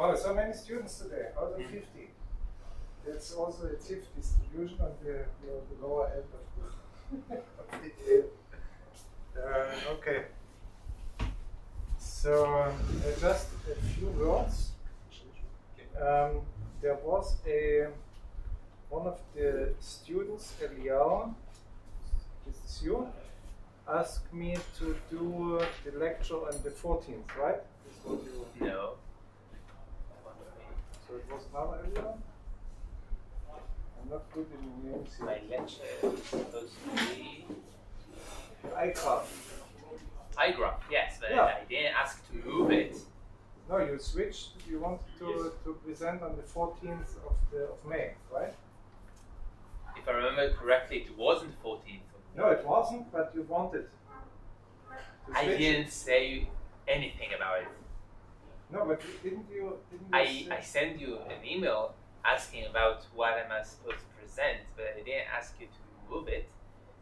Oh, so many students today, out of 50. It's also a TIF distribution on the lower end of the okay. So just a few words. There was one of the students, Eliel, this is you, asked me to do the lecture on the 14th, right? This was you. No. So it was another Eliel? I'm not good in names here. My lecture is supposed to be iCraft. iGraph, yes, but Yeah. I didn't ask to move it. No, you switched. You wanted to present on the 14th of May, right? If I remember correctly, it wasn't 14th. No, it wasn't, but you wanted to I switch. didn't say anything about it. No, but didn't you I sent you an email asking about what am I supposed to present, but I didn't ask you to move it.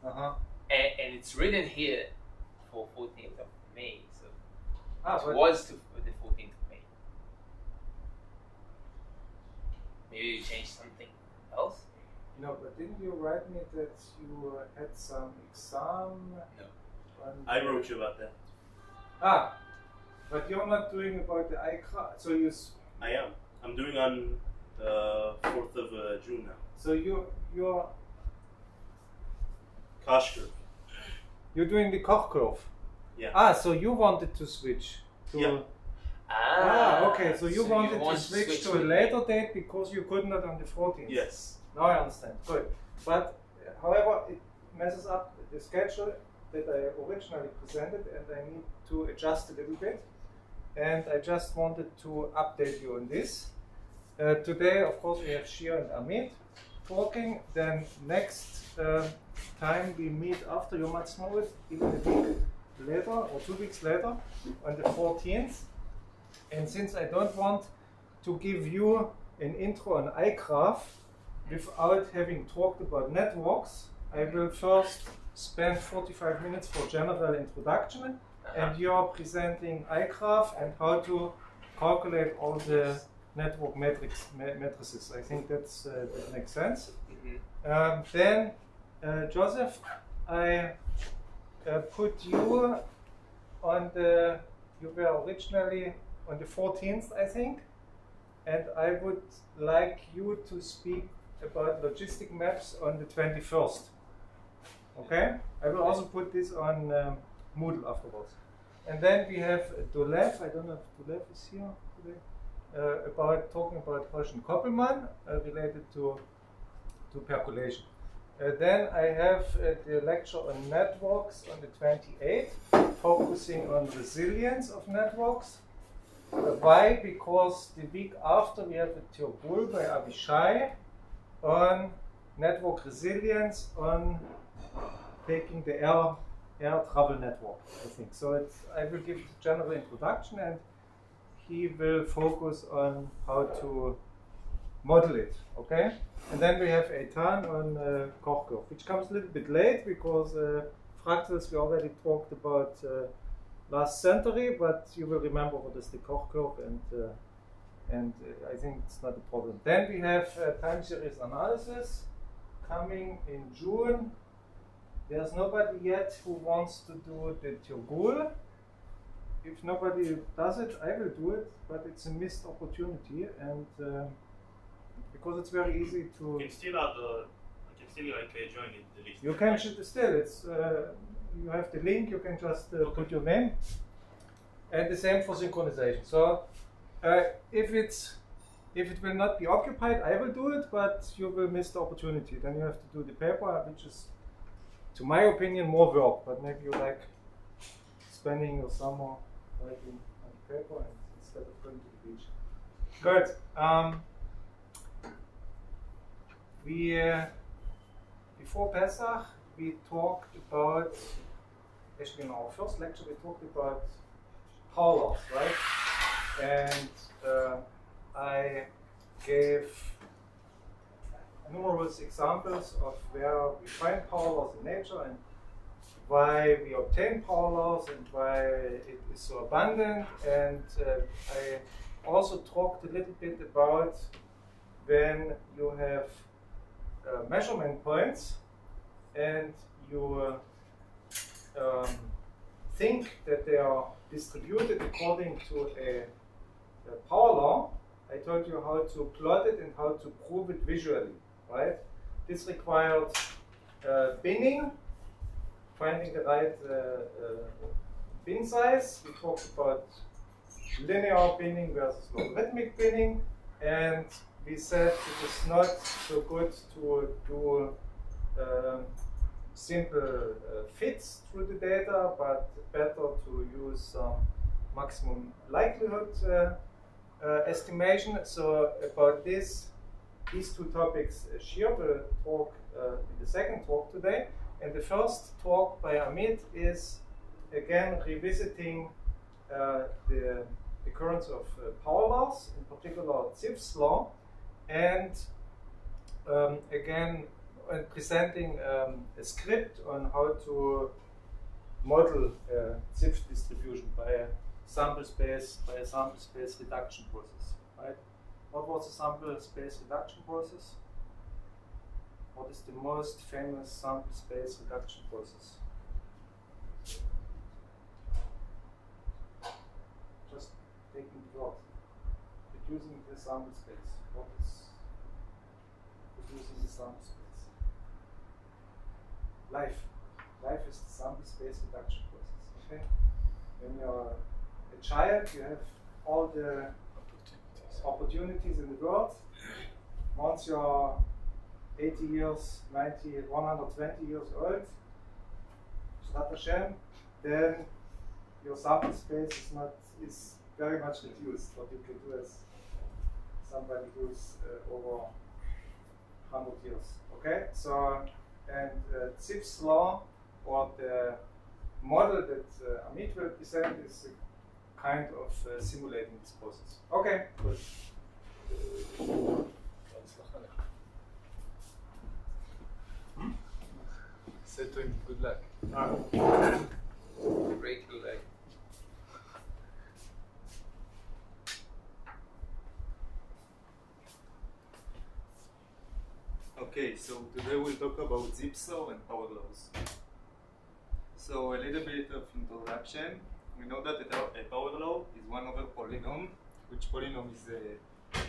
Uh-huh. And it's written here for 14th of May, so it But was to the 14th of May. Maybe you changed something else? no, but didn't you write me that you had some exam? No. I wrote you about that. But you're not doing about the iCraft. So I am. I'm doing on the 4th of June now. So you're Koshker. you're doing the Koch curve. Yeah. So you wanted to switch to. Yeah. Okay. So you wanted to switch to a later date because you could not on the 14th. Yes. Now I understand. Good. But however, it messes up the schedule that I originally presented, and I need to adjust a little bit. And I just wanted to update you on this. Today, of course, we have Shir and Amit talking. Then next time we meet after, you must know it, even a week later or 2 weeks later, on the 14th. And since I don't want to give you an intro on iGraph without having talked about networks, I will first spend 45 minutes for general introduction, and you're presenting iGraph and how to calculate all the network matrices. I think that makes sense. Then, Joseph, I put you on you were originally on the 14th, I think, and I would like you to speak about logistic maps on the 21st. Okay? I will also put this on Moodle afterwards. And then we have Dolev, I don't know if Dolev is here today, talking about Gaussian Koppelmann related to percolation. Then I have the lecture on networks on the 28th, focusing on resilience of networks. Why? Because the week after we have a Theobul by Avishai on network resilience, on taking the air travel network, I think. So I will give the general introduction, and he will focus on how to model it, okay? And then we have Eitan on Koch curve, which comes a little bit late because fractals we already talked about last century, but you will remember what is the Koch curve, and I think it's not a problem. Then we have time series analysis coming in June. There's nobody yet who wants to do the Theogul. If nobody does it, I will do it, but it's a missed opportunity, and because it's very easy to. You can still add you can still join the list. You can still. It's you have the link. You can just put your name, and the same for synchronization. So if it will not be occupied, I will do it, but you will miss the opportunity. Then you have to do the paper, which is, to my opinion, more work. But maybe you like spending your summer writing on paper instead of going to the beach. Good. Before Pesach, we talked about, actually in our first lecture, we talked about power laws, right? And I gave numerous examples of where we find power laws in nature and why we obtain power laws and why it is so abundant. And I also talked a little bit about when you have measurement points and you think that they are distributed according to a power law. I told you how to plot it and how to prove it visually, right? This required binning, finding the right bin size. We talked about linear binning versus logarithmic binning, and we said it is not so good to do simple fits through the data, but better to use maximum likelihood estimation. So about these two topics, Shir will talk in the second talk today. And the first talk by Amit is again revisiting the occurrence of power laws, in particular Zipf's law, and again presenting a script on how to model Zipf distribution by a sample space reduction process. Right? What was the sample space reduction process? What is the most famous sample space reduction process? Just taking the word. Reducing the sample space. What is reducing the sample space? Life. Life is the sample space reduction process. Okay? When you're a child, you have all the opportunities in the world. Once you're 80 years, 90, 120 years old, Shrat Hashem, then your sample space is very much reduced. What you can do as somebody who's over 100 years. Okay, so and Zipf's law, or the model that Amit will present, is a kind of simulating this process. Okay, good. Said to him, good luck. Great luck. Okay, so today we'll talk about Zipf's law and power laws. So a little bit of introduction. We know that a power law is 1 over polynomial, which polynomial is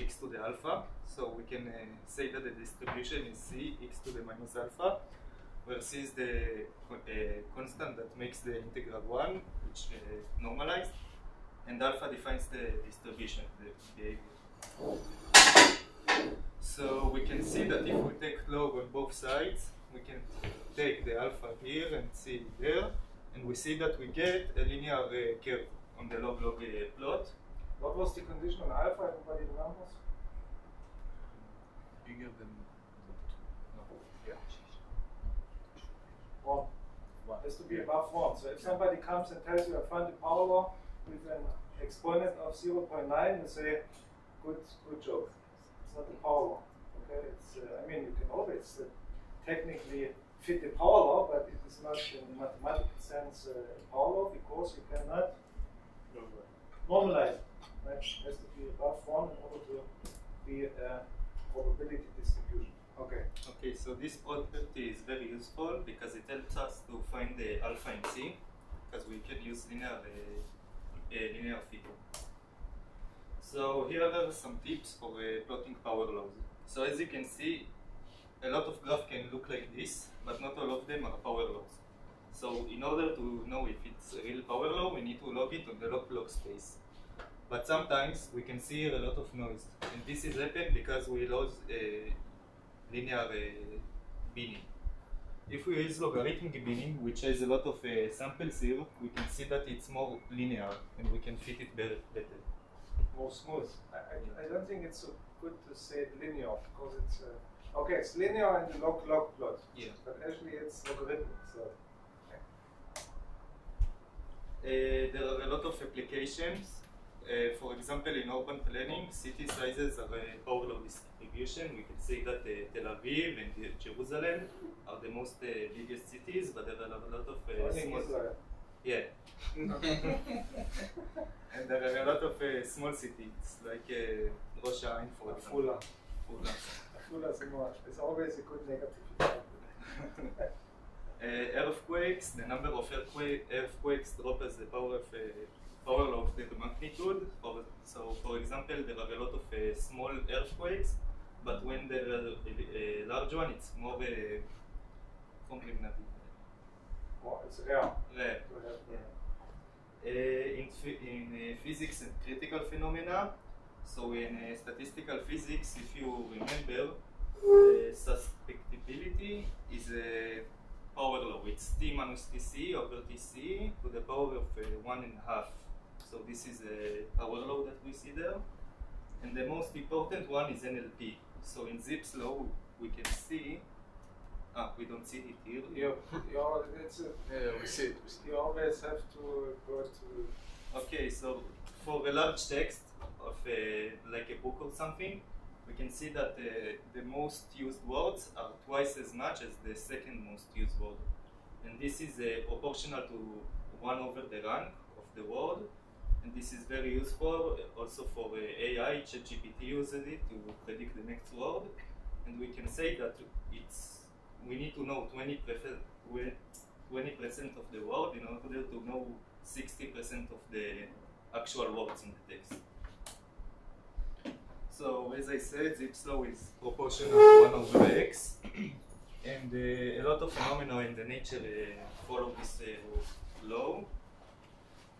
x to the alpha. So we can say that the distribution is c x to the minus alpha, where c is the constant that makes the integral 1, which normalized, and alpha defines the distribution, the behavior. So we can see that if we take log on both sides, we can take the alpha here and c there, and we see that we get a linear curve on the log-log plot. What was the condition on alpha? Everybody remembers? Bigger than Yeah. 1. Has to be above 1. So if somebody comes and tells you I found a power law with an exponent of 0.9, you say, good joke. It's not a power law. Okay, it's I mean you can always technically fit the power law, but it is not in the mathematical sense a power law because you cannot normalize it. Right? It has to be above 1 in order to be a probability distribution. Okay. Okay, so this property is very useful because it helps us to find the alpha and c, because we can use linear figure. So here are some tips for plotting power laws. So as you can see, a lot of graphs can look like this, but not all of them are power laws. So in order to know if it's a real power law, we need to log it on the log space. But sometimes we can see a lot of noise, and this is happened because we lose linear binning. If we use logarithmic binning, which has a lot of samples here, we can see that it's more linear and we can fit it better. More smooth. I don't think it's so good to say linear because it's okay. It's linear in the log plot. Yeah. But actually, it's logarithmic. So. There are a lot of applications. For example, in urban planning, city sizes are a power law distribution. We can say that Tel Aviv and Jerusalem are the most biggest cities, but there are a lot of Only in Israel. Yeah. And there are a lot of small cities like Rosh Hashanah, for example. Afula so much. It's always a good negative. Earthquakes, the number of earthquakes drop as the power law of the magnitude. So, for example, there are a lot of small earthquakes, but when there are a large one, it's more complicated. Oh, it's rare. Rare. In physics and critical phenomena, so in statistical physics, if you remember, suspectibility is a power law. It's T minus Tc over Tc to the power of 1.5. So this is a power law that we see there. And the most important one is NLP. So in Zipf's law, we can see, we don't see it here. We see it. You always have to go to... Okay, so for a large text of like a book or something, we can see that the most used words are twice as much as the second most used word. And this is proportional to 1 over the rank of the word. And this is very useful also for AI. ChatGPT uses it to predict the next word. And we can say that we need to know 20% of the word in order to know 60% of the actual words in the text. So, as I said, Zipf's law is proportional to 1 over x, and a lot of phenomena in the nature follow this law.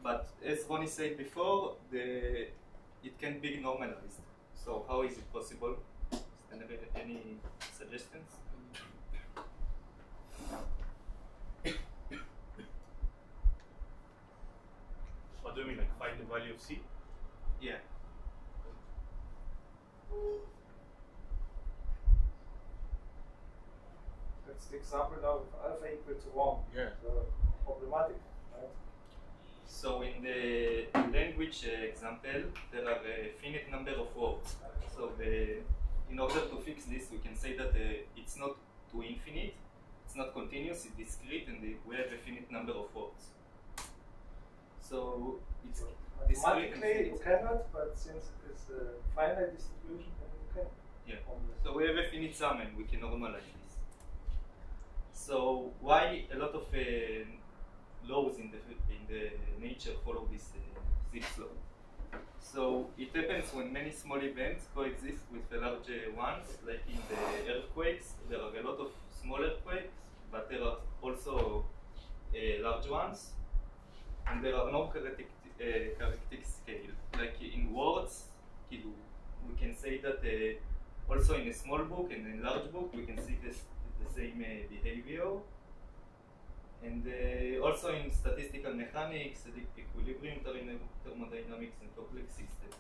But as Ronnie said before, it can be normalized. So, how is it possible? Is there any suggestions? What do you mean, like find the value of C? Yeah. That's the example now of alpha equal to 1. Yeah. So problematic, right? So in the language example, there are a finite number of words. So in order to fix this, we can say that it's not to infinite, it's not continuous, it's discrete, and we have a finite number of words. So it's discrete. Mathematically you cannot, but since it is a finite distribution, then you can. Yeah. So we have a finite sum and we can normalize this. So why a lot of laws in the nature follow this Zipf's law? So it happens when many small events coexist with the large ones, like in the earthquakes. There are a lot of small earthquakes, but there are also large ones. And there are no characteristic scale. Like in words, we can say that also in a small book and in a large book, we can see the same behavior. And also in statistical mechanics, equilibrium, thermodynamics, and complex systems.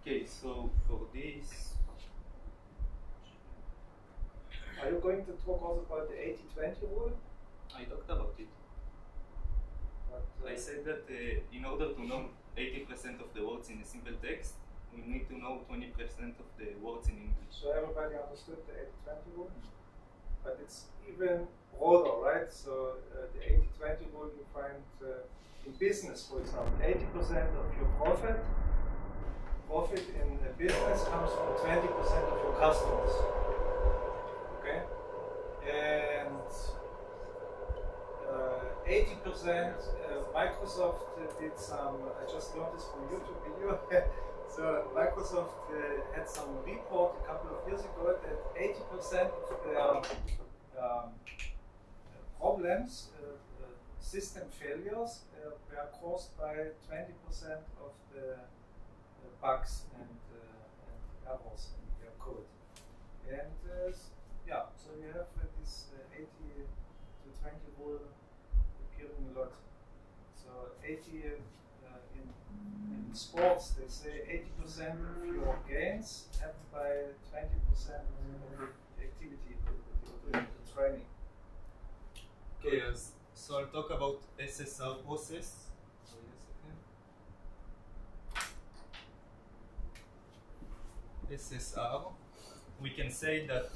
Okay, so for this... Are you going to talk also about the 80-20 rule? I talked about it. But, I said that in order to know 80% of the words in a simple text, we need to know 20% of the words in English. So everybody understood the 80-20 rule? But it's even broader, right? So the 80-20 rule you find in business, for example. 80% of your profit in a business comes from 20% of your customers. Okay? And 80%, Microsoft did some, I just learned this from YouTube video. So Microsoft had some report a couple of years ago that 80% of their problems, system failures, were caused by 20% of the bugs and errors in their code. And yeah, so you have this 80-20 rule appearing a lot. So 80 in sports, they say 80% of your gains happen by 20% of the activity that you're doing, the training. Okay, so I'll talk about SSR process. SSR, we can say that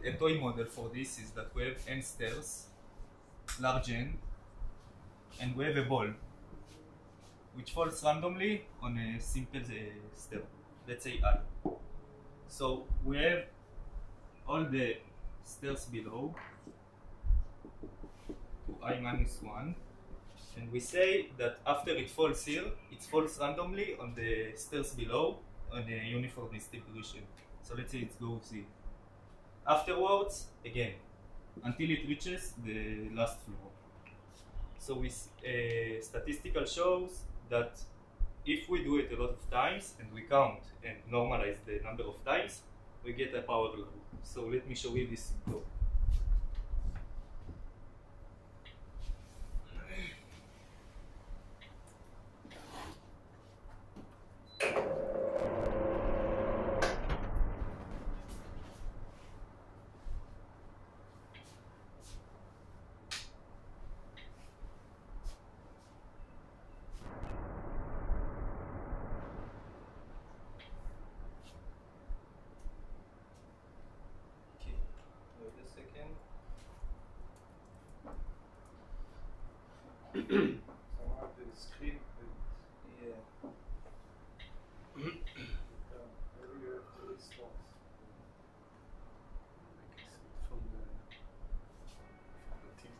a toy model for this is that we have n stairs, large n, and we have a ball which falls randomly on a simple stair, let's say I. So we have all the stairs below to I minus 1, and we say that after it falls here, it falls randomly on the stairs below on a uniform distribution. So let's say it goes here. Afterwards, again, until it reaches the last floor. So statistical shows that if we do it a lot of times and we count and normalize the number of times, we get a power law. So let me show you this law. Somehow the screen Yeah. maybe you have to restart. From the TV.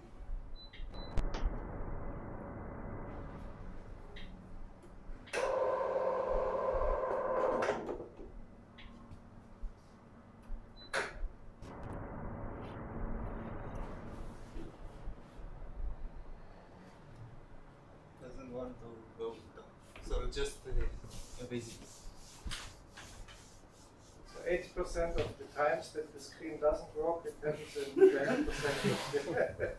Doesn't want to go down. So just a basic. So 80% of the times that the screen doesn't work, it happens in 20% of the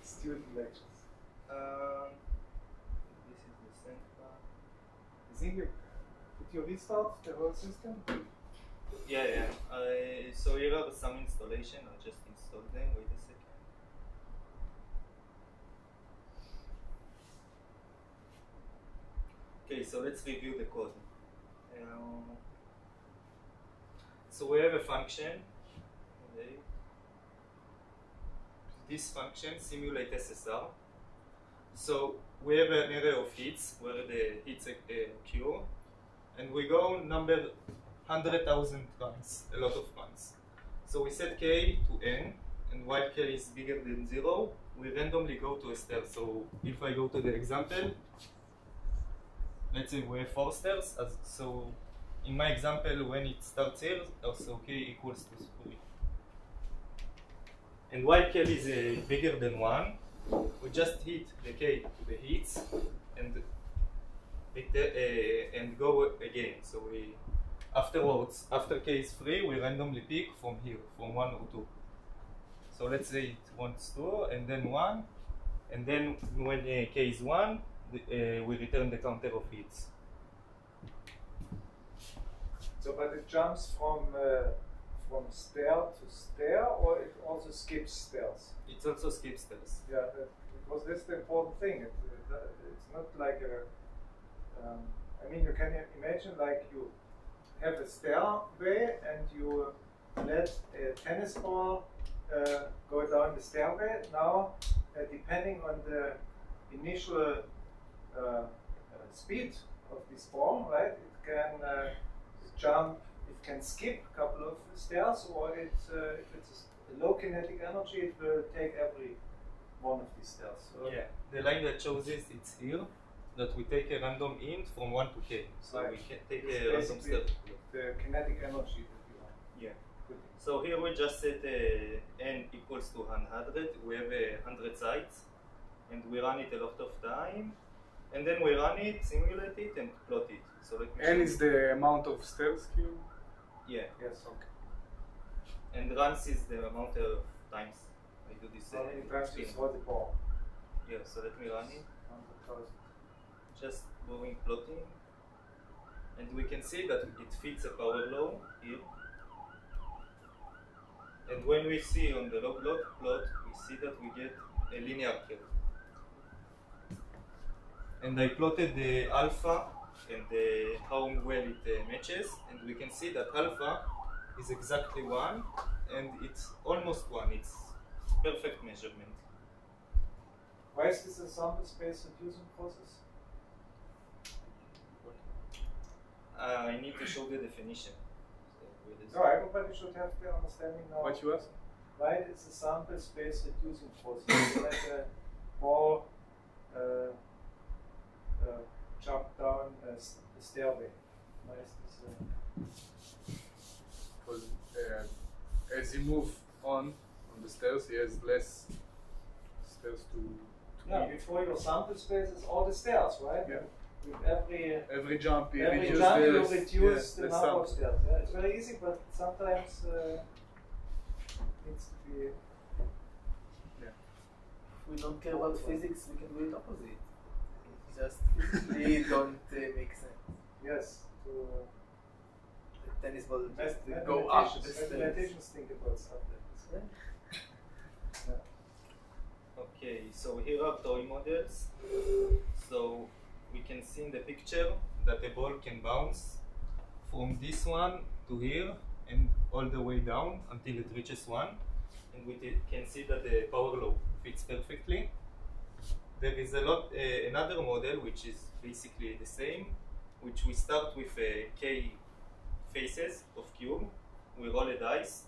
student lectures. This is the center. I think did you restart the whole system? Yeah. So here are some installation. I just installed them. Wait a second. Okay, so let's review the code. So we have a function. Okay. This function simulates SSR. So we have an array of hits where the hits occur, and we go number 100,000 runs, a lot of runs. So we set k to n, and while k is bigger than 0, we randomly go to a stair. So if I go to the example, let's say we have 4 stairs. So in my example, when it starts here, also k equals to 3. And while k is bigger than 1, we just hit the k to the hits and go again. So we afterwards, after k is 3, we randomly pick from here, from 1 or 2. So let's say it wants 2 and then 1, and then when k is 1, we return the counter of hits. So, but it jumps from stair to stair, or it also skips stairs? It also skips stairs. Yeah, because that's the important thing. It's not like I mean, you can imagine like you have a stairway and you let a tennis ball go down the stairway. Now, depending on the initial speed of this ball, right? It can jump, it can skip a couple of stairs, or if it's a low kinetic energy, it will take every one of these stairs. So Yeah, the line that shows this, it's here, that we take a random int from 1 to k. So Right. we can take it's a random basically step. the kinetic energy that you are Yeah. putting. So here we just set n equals to 100. We have 100 sites, and we run it a lot of time, and then we run it, simulate it, and plot it. So let me show N you. is the amount of stairs, Q? Yeah, Yes, okay. and runs is the amount of times I do this. How many times you spin. throw the ball? Yeah, so let me run it. 100,000. Just going plotting, and we can see that it fits a power law here. And when we see on the log plot, we see that we get a linear curve. And I plotted the alpha and how well it matches, and we can see that alpha is exactly 1, and it's almost 1. It's perfect measurement. Why is this a sample space reducing process? I need to show the definition. No, everybody should have the understanding now. What you ask? Why is the sample space reducing process? It's like a ball jump down a stairway. Why is this? Because as you move on the stairs, he has less stairs to Yeah, meet. before your sample space is all the stairs, right? Yeah. With Every jump, you every reduce jump you the reduce the the number sample. of stairs. Yeah, it's very easy, but sometimes needs to be. If we don't care about physics, we can do it opposite. It just physically don't make sense. Yes, to The tennis ball just go up the stairs. mathematicians think about stuff like this. Okay, so here are toy models. So we can see in the picture that the ball can bounce from this one to here and all the way down until it reaches 1. And we can see that the power law fits perfectly. There is another model which is basically the same, which we start with k faces of cube. We roll a dice,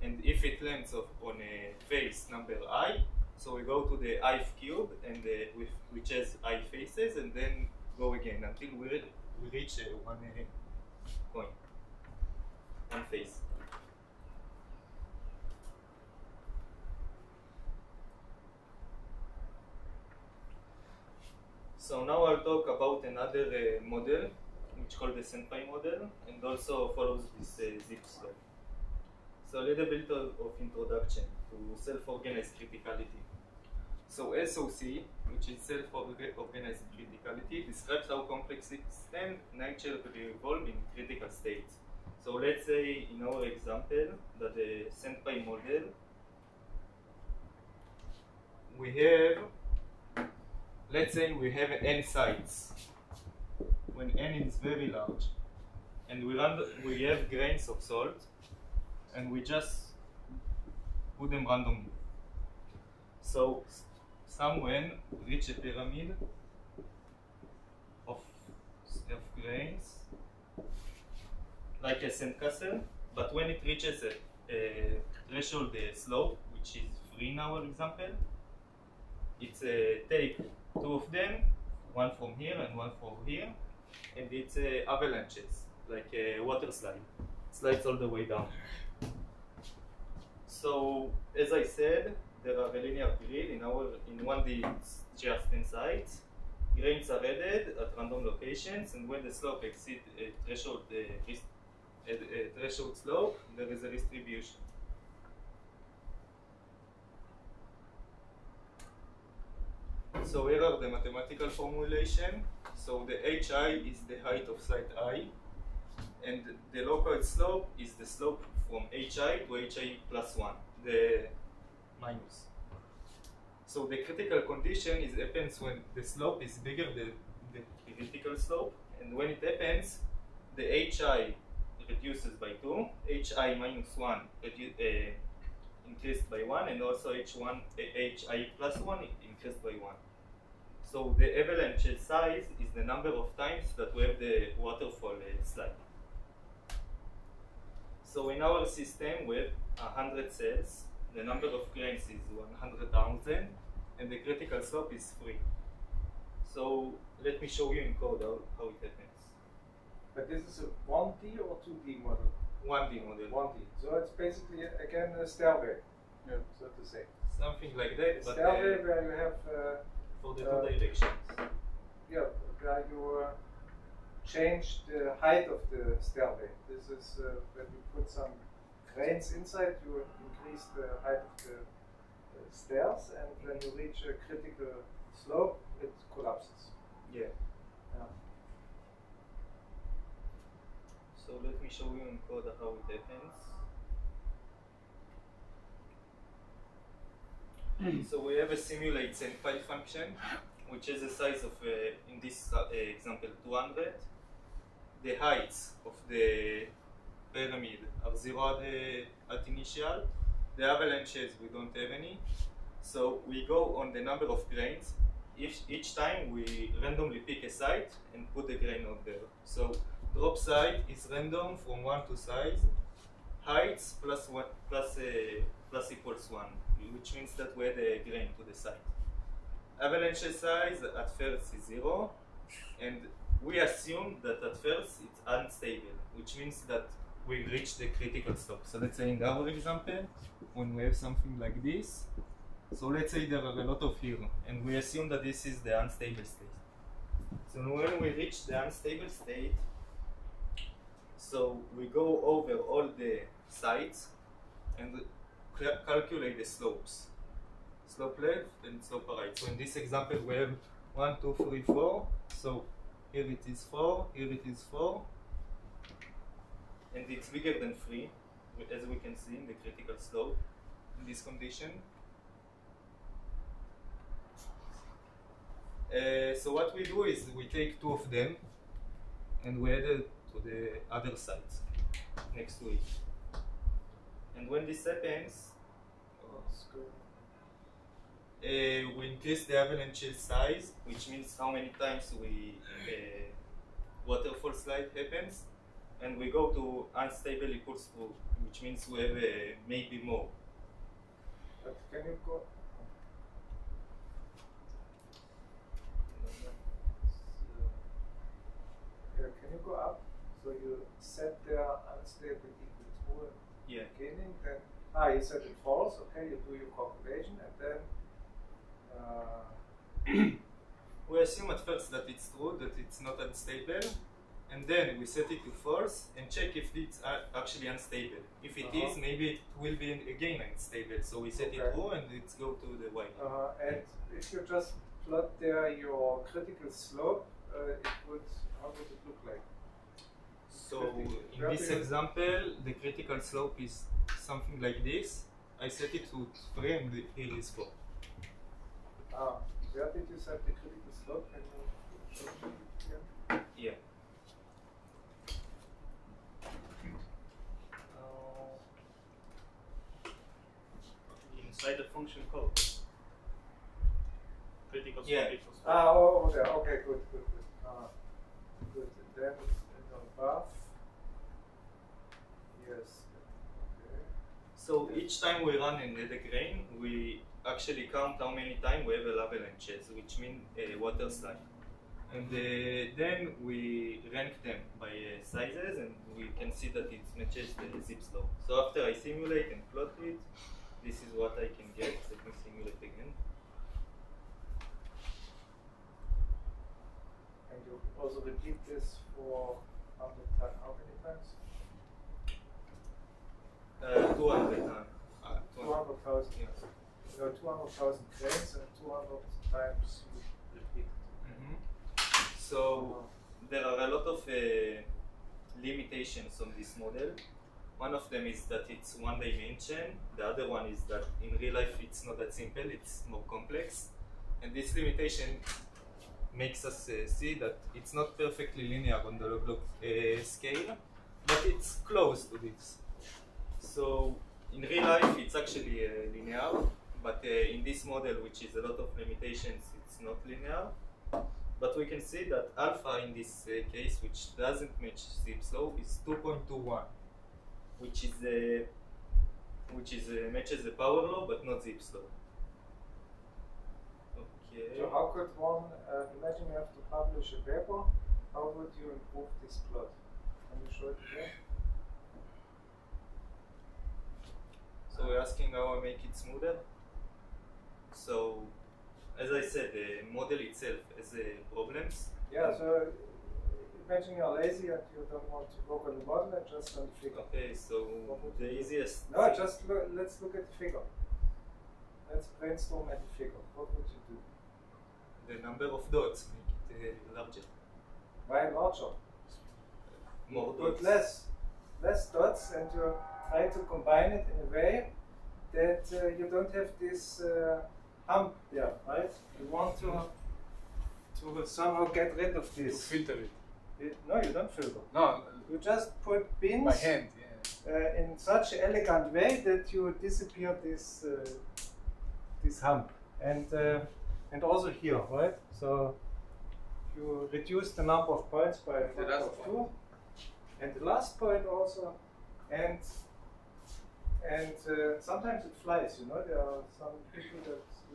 and if it lands on a face number I, so we go to the ith cube and which has I faces, and then go again until we reach one coin, one face. So now I'll talk about another model, which is called the senpai model, and also follows this zip slope. So a little bit of introduction to self-organized criticality. So SOC, which is self-organized criticality, describes how complex systems naturally evolve in critical states. So let's say in our example that the senpai model, we have, let's say we have n sites when n is very large, and we have grains of salt, and we just put them randomly. So someone reach a pyramid of grains, like a sandcastle, but when it reaches a threshold slope, which is 3 in our example, it's take 2 of them, one from here and one from here, and it's avalanches, like a water slide. It slides all the way down. So, as I said, there are a linear grid. In 1D it's just 10 sides. Grains are added at random locations, and when the slope exceeds a threshold slope, there is a distribution. So here are the mathematical formulation. So the HI is the height of site I, and the local slope is the slope from HI to HI plus 1, the minus. So the critical condition happens when the slope is bigger than the critical slope, and when it happens, the HI reduces by 2, HI minus 1 increased by 1, and also HI plus 1 increased by 1. So the avalanche size is the number of times that we have the waterfall slide. So in our system we have 100 cells, the number of grains is 100,000, and the critical slope is 3. So let me show you in code how it happens. But this is a 1D or 2D model? 1D model. 1D. So it's basically again a stairway, so to say. Something like that, A but stairway where you have for the 2 directions. yeah, where you change the height of the stairway. This is when you put some grains inside, you increase the height of the stairs, and when you reach a critical slope, it collapses. Yeah. So let me show you in code how it happens. So we have a simulate senpai function, which is the size of, in this example, 200. The heights of the pyramid are 0 at initial. The avalanches, we don't have any. So we go on the number of grains. Each time we randomly pick a site and put a grain on there. So drop site is random from 1 to size. Heights plus equals 1, which means that we add a grain to the site. Avalanche size at first is 0, and we assume that at first it's unstable, which means that we reach the critical slope. So let's say in our example, when we have something like this, so let's say there are a lot of here, and we assume that this is the unstable state. So when we reach the unstable state, so we go over all the sites and calculate the slopes. Slope left and slope right. So in this example we have 1, 2, 3, 4. So here it is 4, here it is 4. And it's bigger than 3, as we can see in the critical slope in this condition. So what we do is we take 2 of them and we add it to the other sites next to it. And when this happens, we increase the avalanche size, which means how many times we waterfall slide happens, and we go to unstable equals to, which means we have maybe more. But can you go? Can you go up? So you set the unstable equal to in the beginning, then you set it false. Okay, you do your calculation, and then we assume at first that it's true, that it's not unstable, and then we set it to false and check if it's actually unstable. If it is, maybe it will be again unstable. So we set it true and it's go to the y. And if you just plot there your critical slope, how would it look like? So in this example, the critical slope is something like this. I set it to 3 and here is 4. Where did you set the critical slope? Can you show me again? Yeah. Inside the function code. Critical slope equals. Over there. Okay, good. Good. And then above. Yes. Okay. So each time we run in the grain, we actually count how many times we have avalanches, which means water slide. And then we rank them by sizes, and we can see that it matches the zip slope. So after I simulate and plot it, this is what I can get. Let me simulate again. And you also repeat this for how many times? 200. 200,000. Yeah. 200,000 grains and 200 times repeat. So there are a lot of limitations on this model. One of them is that it's one dimension. The other one is that in real life it's not that simple, it's more complex. And this limitation makes us see that it's not perfectly linear on the log-log scale, but it's close to this. So in real life it's actually linear, but in this model, which is a lot of limitations, it's not linear. But we can see that alpha in this case, which doesn't match zip slope, is 2.21, which matches the power law but not zip slope. Okay. So how could one imagine you have to publish a paper? How would you improve this plot? Can you show it again? So we're asking how I make it smoother. So, as I said, the model itself has problems. Yeah, so imagine you're lazy and you don't want to work on the model and just on the figure. Okay, so the easiest. No, just let's look at the figure. Let's brainstorm at the figure. What would you do? The number of dots, make it larger. Why larger? More Put dots. less dots, and you try to combine it in a way that you don't have this hump there, right? You want to somehow get rid of To this. filter it. No, you don't filter. No, You just put pins by hand, yeah. in such an elegant way that you disappear this this hump, and also here, right? So you reduce the number of points by a factor of 2, and the last point also, and sometimes it flies. You know, there are some people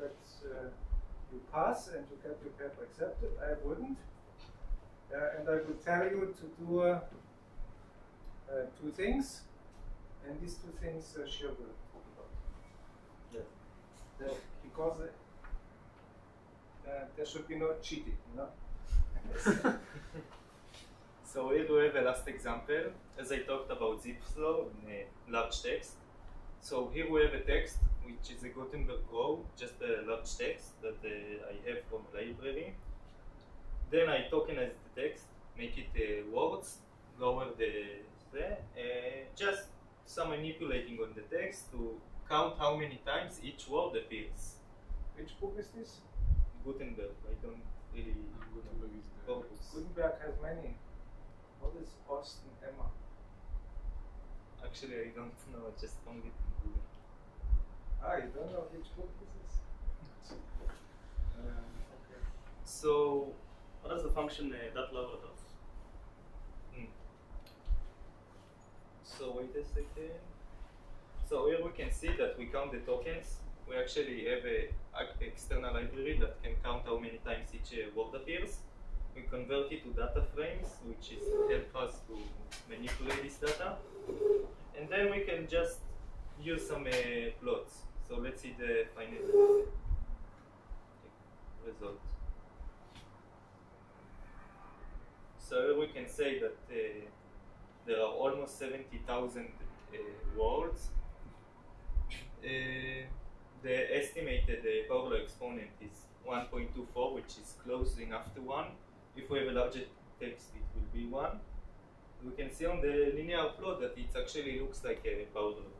that you pass and you get your paper accepted. I wouldn't, and I will tell you to do 2 things, and these 2 things Shir will talk about. Because there should be no cheating, you know. So here we have a last example, as I talked about zip flow in large text. So here we have a text which is a Gutenberg row, just a large text that I have from library. Then I tokenize the text, make it words, lower just some manipulating on the text to count how many times each word appears. Which book is this? Gutenberg. I don't really Gutenberg is the focus. Gutenberg has many. What is Austin Emma? Actually, I don't know. I just found it in Google. Ah, you don't know which book this is? Okay. So, what does the function that lower does? So wait a second. So here we can see that we count the tokens. We actually have an external library that can count how many times each word appears. We convert it to data frames, which is help us to manipulate this data. And then we can just use some plots. So let's see the final result. So here we can say that there are almost 70,000 words. The estimated power law exponent is 1.24, which is close enough to 1. If we have a larger text, it will be 1. We can see on the linear plot that it actually looks like a power law.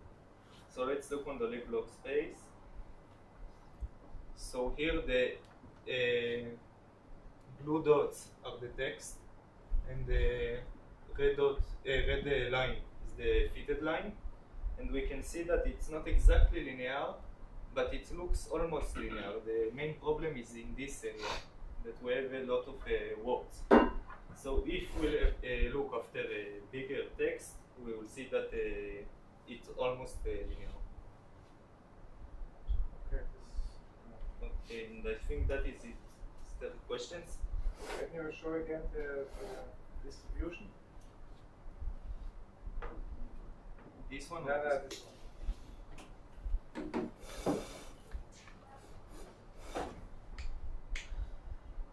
So let's look on the log space. So here the blue dots are the text, and the red line is the fitted line. And we can see that it's not exactly linear, but it looks almost linear. The main problem is in this area, that we have a lot of words. So if we look after a bigger text, we will see that it's almost linear. Okay. Okay, and I think that is it. Is there questions? Can you show again the distribution? This one? No, no, this one.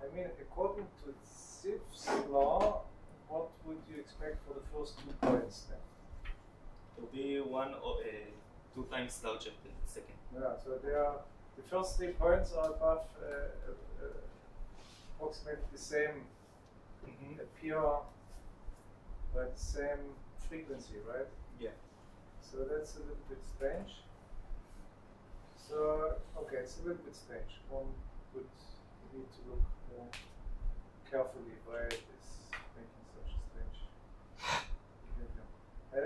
I mean, according to Zipf's law, what would you expect for the first 2 points then? It will be 1 or 2 times larger than the second. Yeah, so the first 3 points are above approximately the same, appear by the same frequency, right? Yeah. So that's a little bit strange. So, okay, it's a little bit strange. One would need to look more carefully why it is making such a strange behavior.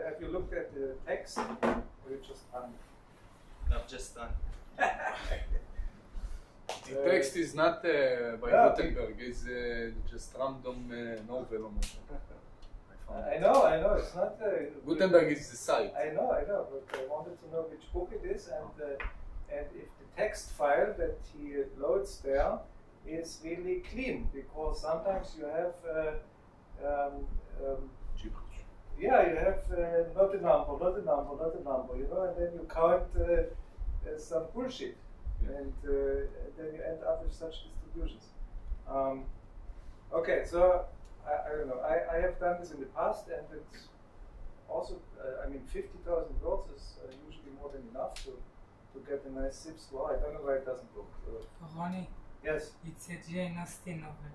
Have you looked at the text, or you just done? Not just done. The text is not by Gutenberg, it's just random novel almost. I know, it's not. Gutenberg is the site. I know, but I wanted to know which book it is, and if the text file that he loads there is really clean, because sometimes you have yeah, you have not a number, you know, and then you count some bullshit, and then you end up with such distributions. Okay, so I don't know. I have done this in the past, and it's also, I mean, 50,000 words is usually more than enough to get a nice Zipf's law. I don't know why it doesn't look. Ronnie, Yes, it's a Jane Austen novel.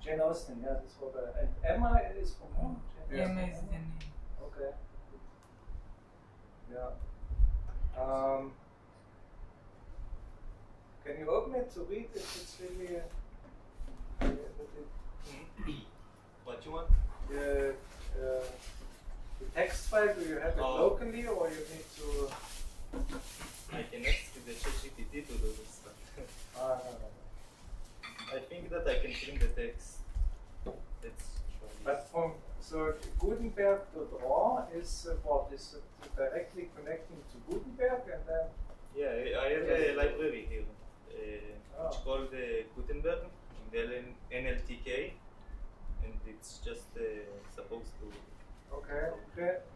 Jane Austen, yeah, that's what and Emma is from whom? Jane Emma Austen? is the name. Okay. Yeah. Can you open it to read if it's really What you want? the text file? Do you have it Oh. locally, or you need to? I can ask the ChatGPT to do this stuff. I think that I can print the text. But from so Gutenberg to draw is what is directly connecting to Gutenberg and then Yeah, I have a library here. It's called Gutenberg in the NLTK, and it's just supposed to. okay,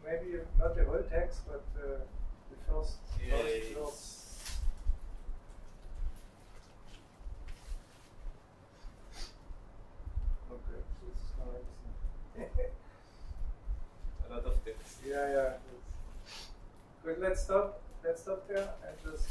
maybe not the whole text but the first clause. Okay, this is not everything. A lot of text. Yeah. Good, let's stop there and just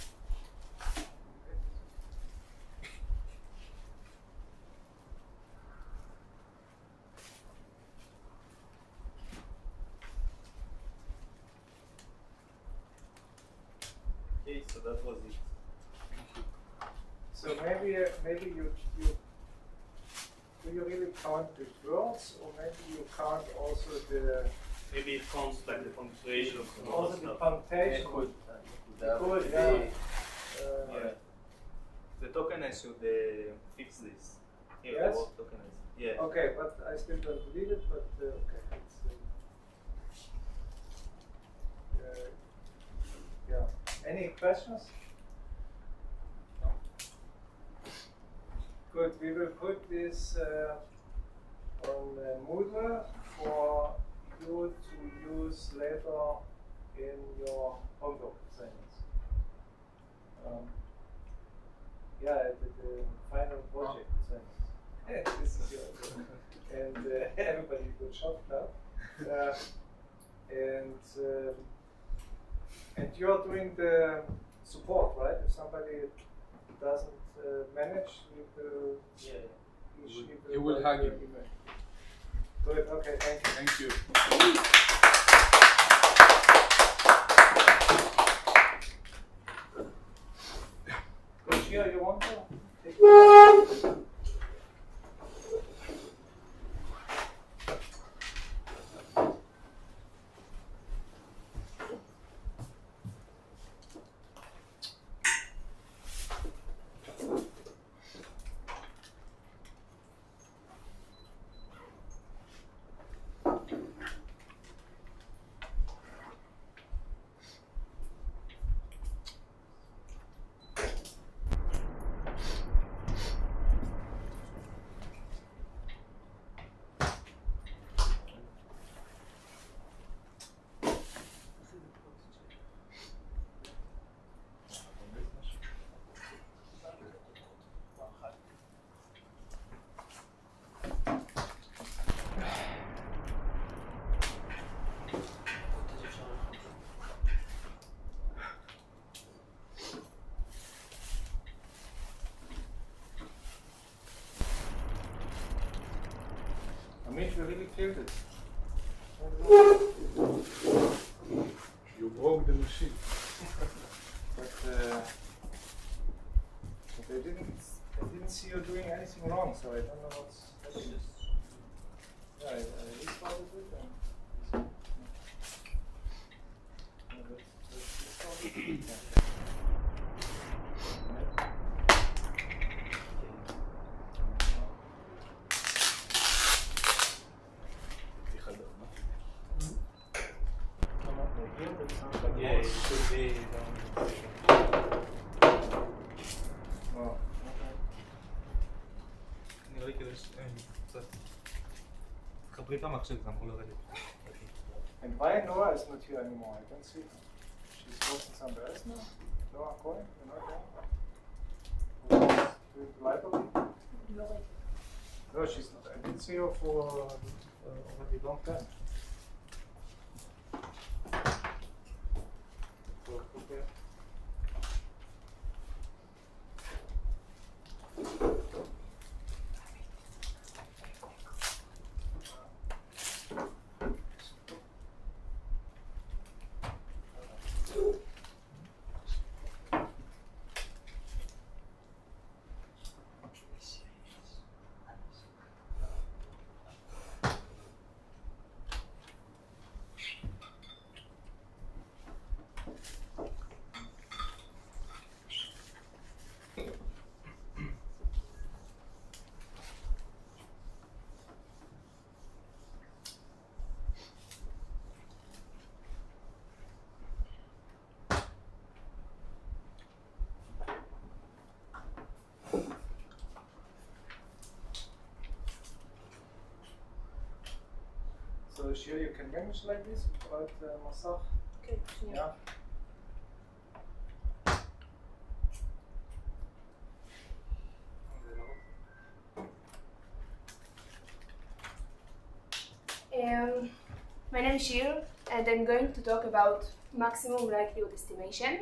Okay, so that was it. so maybe you do you really count the words or maybe you count also the Maybe it counts like the punctuation of some also other the stuff. punctuation. Could, Yeah. The tokenize should fix this. Here, Yes? the word tokenize. Yeah. Okay, but I still don't believe it, but okay. It's, yeah. Any questions? No. Good, we will put this on Moodle for you to use later in your homework assignments. Yeah, the final project assignments. This is your and everybody will shop now. And you're doing the support, right? If somebody doesn't manage, you will. Yeah. You will hug him. Good. Okay. Thank you. Thank you. Koshia, you want to take Amit, you really killed it. You broke the machine. But I didn't see you doing anything wrong, so I don't know what's happening. Yeah, I restarted it and let's restart it. Yeah. Yeah, it should be down. Wow. נראה לי כדי קצת... תחברי את המחשב, זה אמור לרדת. And why Noah is not here anymore? I don't see her. She's working somewhere else now? Noah Cohen? You're not there? Doing the library? No, she's not. I didn't see her for already a long time. Okay. So Shir, you can manage like this without Masach. Okay. Yeah. My name is Shir, and I'm going to talk about maximum likelihood estimation,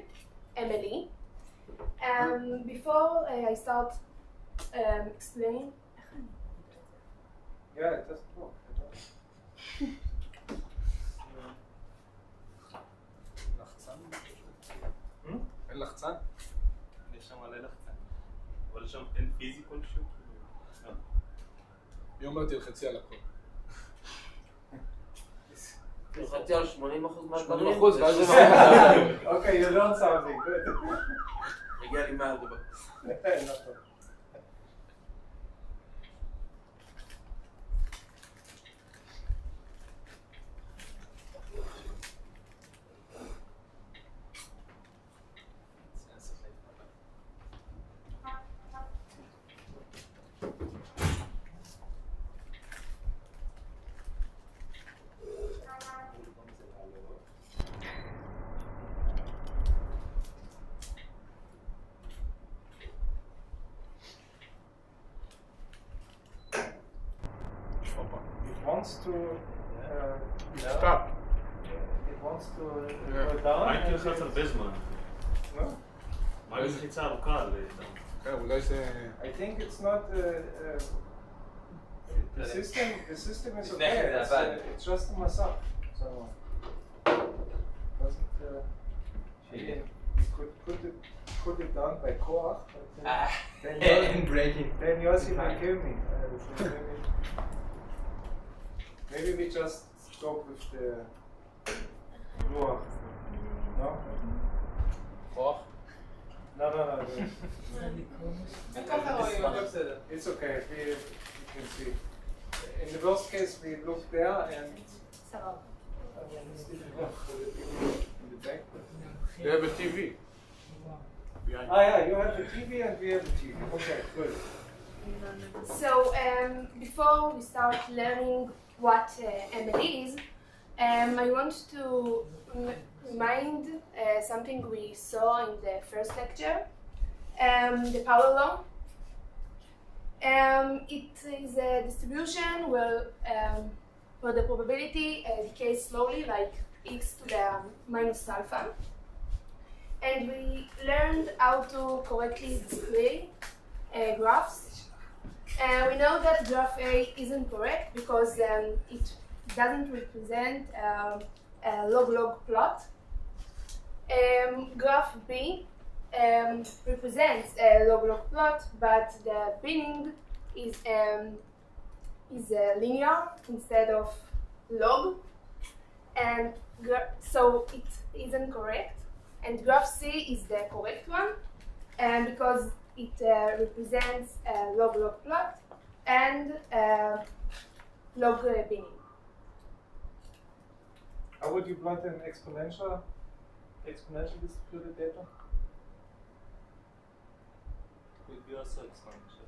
MLE. Before I start explaining, Yeah, it doesn't work. לחצן? Hmm? אין לחצן? יש שם מלא לחצן. אבל שם אין פיזי כלשהו? לא. היא אומרת תלחצי על הכל. תלחצי על 80% מהדברים. 80% ואז זה מה? Okay, you learned something. Good. הגיע לי מהדבר. נכון. Wants to Stop. it wants to Yeah. go down. מה הייתי and לחץ הרבה זמן? No? מה עם לחיצה ארוכה על כן, אולי זה... I think it's not the system is It's okay. not that bad. It's just a masach. So doesn't Yeah. put it down by koach. And breaking. Then Yossi will kill me. So maybe we just stop with the ruach. No? כוח? No. הליכוד. It's okay. We can see. In the worst case, we look there and it's difficult for the people in the back. They have a TV. Behind. Ah, yeah, you have the TV and we have the TV. Okay, good. so before we start learning what ML is, I want to remind something we saw in the first lecture, the power law. It is a distribution where the probability decays slowly, like x to the minus alpha. And we learned how to correctly display graphs. We know that graph A isn't correct because it doesn't represent a log-log plot. Graph B represents a log-log plot, but the binning is linear instead of log, and so it isn't correct. And graph C is the correct one, because it represents a log-log plot and log binning. How would you plot an exponential distributed data? Could be also exponential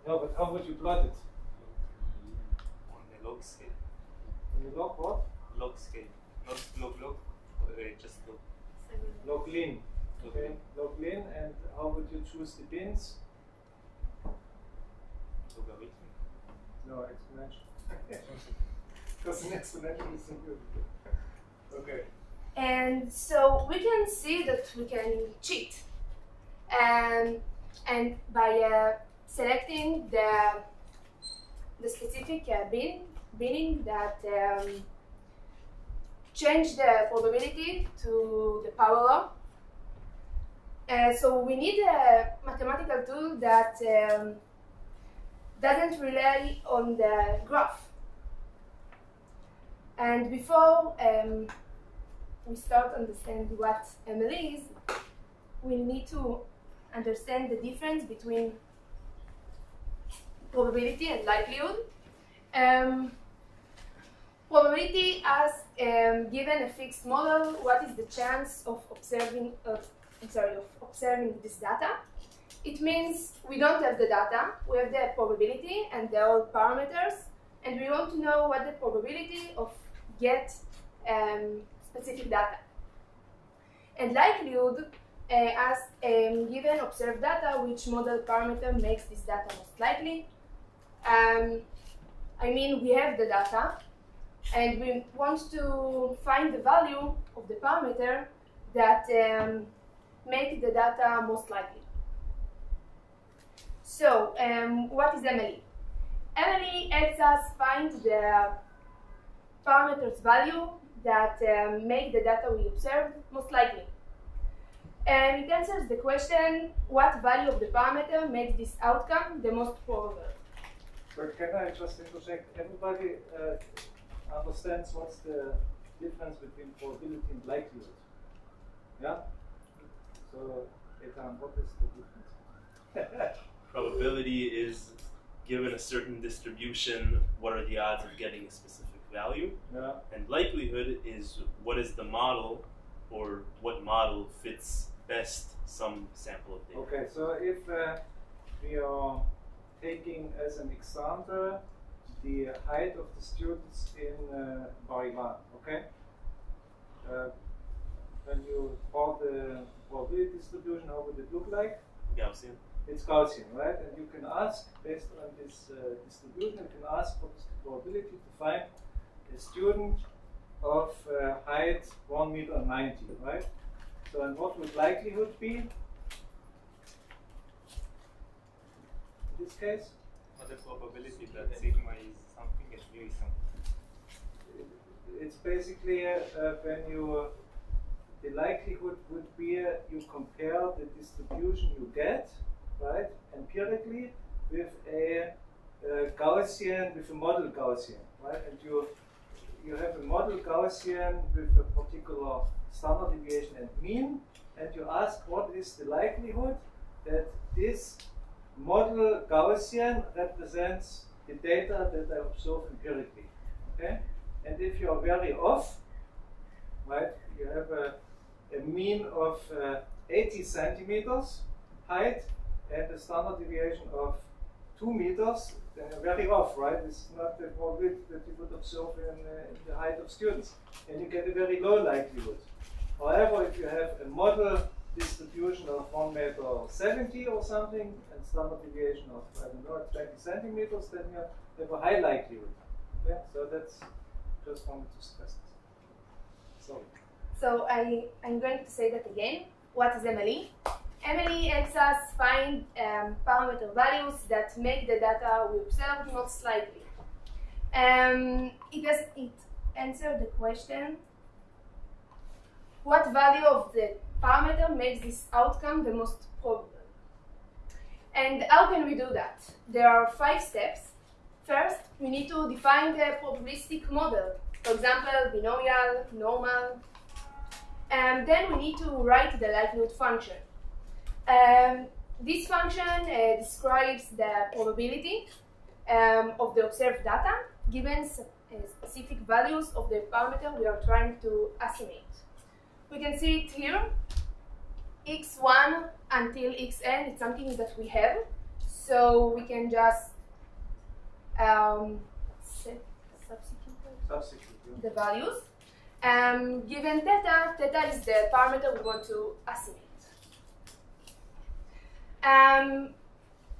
No, but how would you plot it? on the log scale. In the log what? Log scale, not log, just log. Log lin. Okay, log lin, and how would you choose the bins? Logarithmic. No, exponential. Because an exponential is simple. Okay. And so we can see that we can cheat, and by selecting the specific binning that change the probability to the power law. So we need a mathematical tool that doesn't rely on the graph. And before we start to understand what ML is, we need to understand the difference between probability and likelihood. Probability has given a fixed model. What is the chance of observing this data? It means we don't have the data. We have the probability and the old parameters, and we want to know what the probability of get specific data. And likelihood as given observed data, which model parameter makes this data most likely. I mean, we have the data, and we want to find the value of the parameter that make the data most likely. So, what is MLE? MLE helps us find the parameter's value that make the data we observe most likely. And it answers the question, what value of the parameter makes this outcome the most probable? But can I just interject? Everybody understands what's the difference between probability and likelihood. Yeah? So, Ethan, what is the difference? Probability is, given a certain distribution, what are the odds of getting a specific value? Yeah. And likelihood is what is the model, or what model fits best some sample of data. Okay, so if we are taking as an example the height of the students in Barivan, okay? When you draw the probability distribution, how would it look like? Gaussian. It's Gaussian, right? And you can ask, based on this distribution, you can ask what is the probability to find a student of height 1.90 meters, right? So, and what would likelihood be in this case? What's the probability that sigma is something and mu is something? It's basically when you, the likelihood would be you compare the distribution you get, right, empirically with a Gaussian, with a model Gaussian, right, and you have a model Gaussian with a particular standard deviation and mean, and you ask what is the likelihood that this model Gaussian represents the data that I observe empirically, okay? And if you are very off, right, you have a mean of 80 centimeters height and a standard deviation of 2 meters, then you're very off, right? It's not the probability that you would observe in the height of students, and you get a very low likelihood. However, if you have a model distribution of 1.70 meters or something, and standard deviation of, I don't know, 20 centimeters, then you have a high likelihood. Okay? So that's, just wanted to stress this. Sorry. So I'm going to say that again. What is MLE? MLE helps us find parameter values that make the data we observe most likely. It answers the question, what value of the parameter makes this outcome the most probable? And how can we do that? There are 5 steps. First, we need to define the probabilistic model. For example, binomial, normal. And then we need to write the likelihood function. This function describes the probability of the observed data given specific values of the parameter we are trying to estimate. We can see it here. x1 until xn is something that we have, so we can just substitute the values. Given theta, theta is the parameter we want to estimate.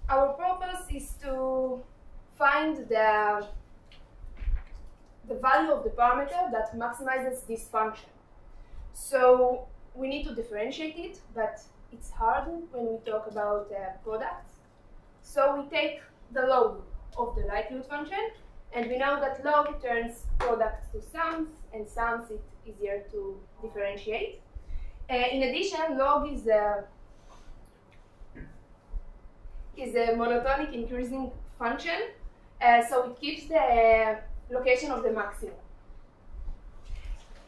Our purpose is to find the value of the parameter that maximizes this function. So we need to differentiate it, but it's hard when we talk about products. So we take the log of the likelihood function, and we know that log turns products to sums, and sums it's easier to differentiate. In addition, log is a monotonic increasing function, so it keeps the location of the maximum.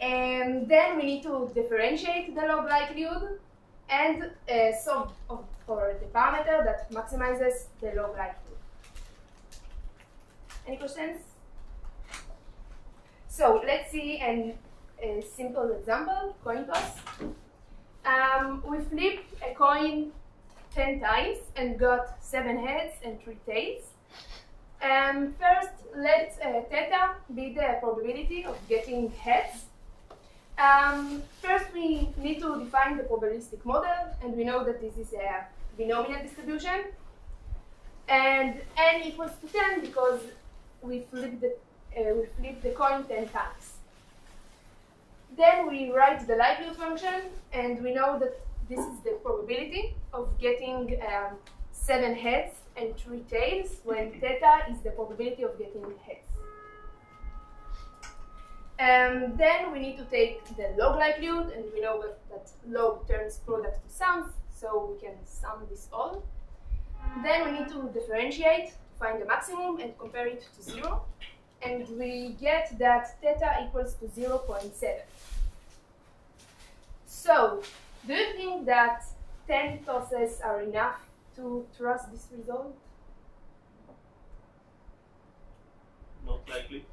And then we need to differentiate the log likelihood and solve for the parameter that maximizes the log likelihood. Any questions? So let's see a simple example, coin toss. We flipped a coin 10 times and got 7 heads and 3 tails. First, let theta be the probability of getting heads. First, we need to define the probabilistic model, and we know that this is a binomial distribution. And n equals to 10 because we flip the coin 10 times. Then we write the likelihood function, and we know that this is the probability of getting 7 heads and 3 tails, when theta is the probability of getting heads. Then we need to take the log likelihood, and we know that log turns products to sums, so we can sum this all. Then we need to differentiate, find the maximum, and compare it to 0. And we get that theta equals to 0.7. So, do you think that 10 tosses are enough to trust this result? Not likely.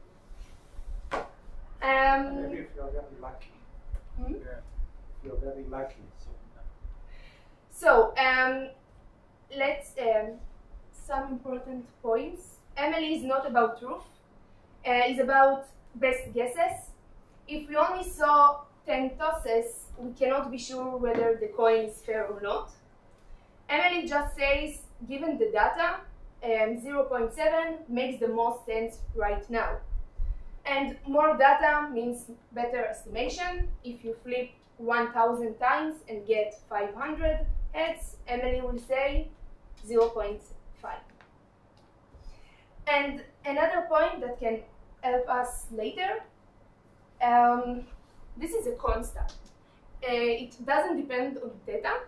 Maybe if you're very lucky. Hmm? Yeah. If you're very lucky. So, let's some important points. Emily is not about truth. It's about best guesses. If we only saw 10 tosses, we cannot be sure whether the coin is fair or not. Emily just says, given the data, 0.7 makes the most sense right now. And more data means better estimation. If you flip 1,000 times and get 500 heads, Emily will say 0.5. And another point that can help us later, this is a constant. It doesn't depend on theta,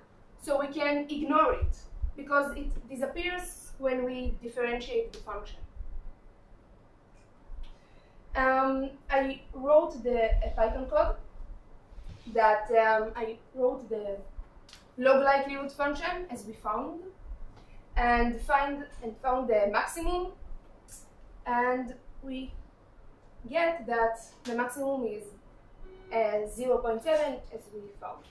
so we can ignore it because it disappears when we differentiate the function. I wrote the Python code that I wrote the log likelihood function as we found, and found the maximum, and we get that the maximum is 0.7 as we found.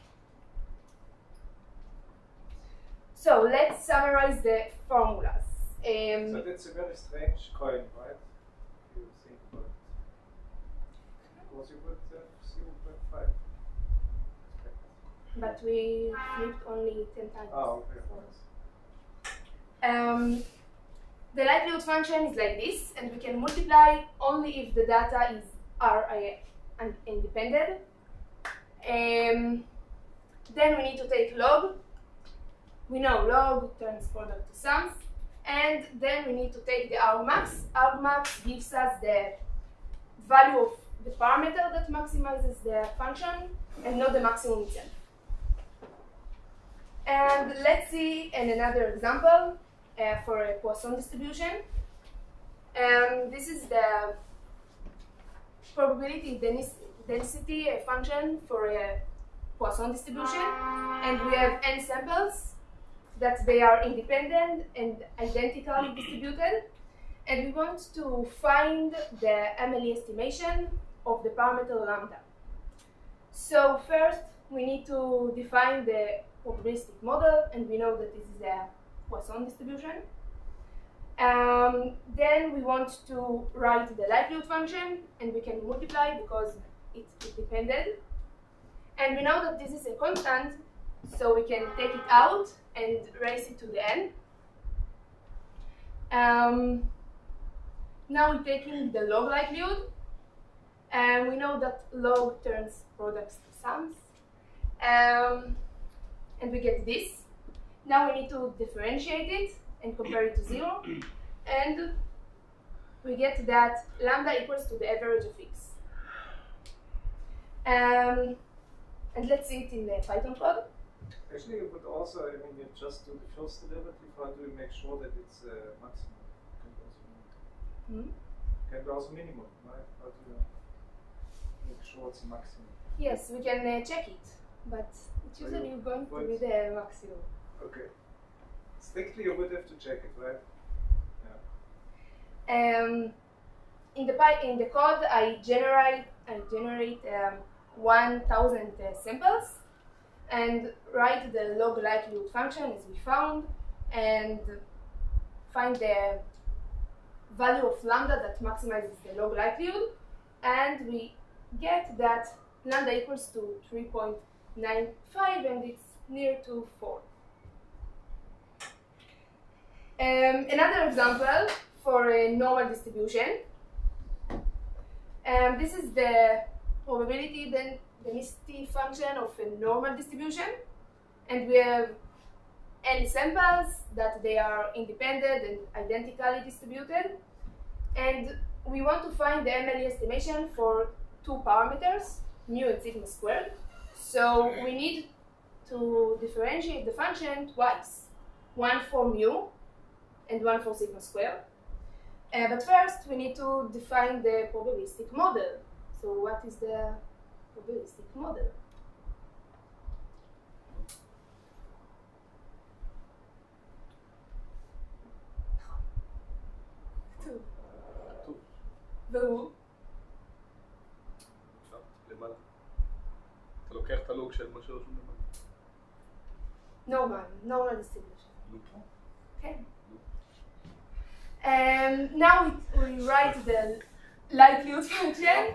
So let's summarize the formulas. So that's a very strange coin, right? If you think about it. Because you would have 0.5. But we flipped only 10 times. Oh, okay. The likelihood function is like this, and we can multiply only if the data are independent. Then we need to take log. We know log turns product to sums. And then we need to take the argmax. Argmax gives us the value of the parameter that maximizes the function and not the maximum itself. And let's see another example for a Poisson distribution. This is the probability density function for a Poisson distribution, and we have n samples that they are independent and identically distributed, and we want to find the Emily estimation of the parameter lambda. So first we need to define the probabilistic model, and we know that this is a Poisson distribution. Then we want to write the likelihood function, and we can multiply because it's independent. And we know that this is a constant, so we can take it out and raise it to the n. Now we're taking the log likelihood, and we know that log turns products to sums. And we get this. Now we need to differentiate it and compare it to 0. And we get that lambda equals to the average of x. And let's see it in the Python code. Actually, you could also, I mean, you just do the first derivative. How do you make sure that it's maximum? Can be also minimum, right? How do you make sure it's a maximum? Yes, we can check it, but it's usually going to be the maximum. Okay. Strictly, you would have to check it, right? In the code, I generate 1,000 samples and write the log likelihood function as we found, and find the value of lambda that maximizes the log likelihood, and we get that lambda equals to 3.95 and it's near to 4. Another example for a normal distribution. This is the probability density function of a normal distribution, and we have n samples that they are independent and identically distributed, and we want to find the MLE estimation for two parameters, mu and sigma squared. So we need to differentiate the function twice, one for mu and one for sigma squared. But first we need to define the probabilistic model. So what is the probabilistic model? והוא? למעלה. אתה לוקח את הלוג של מה שרשום Normal למעלה. distribution. Okay. Now we write the likelihood function,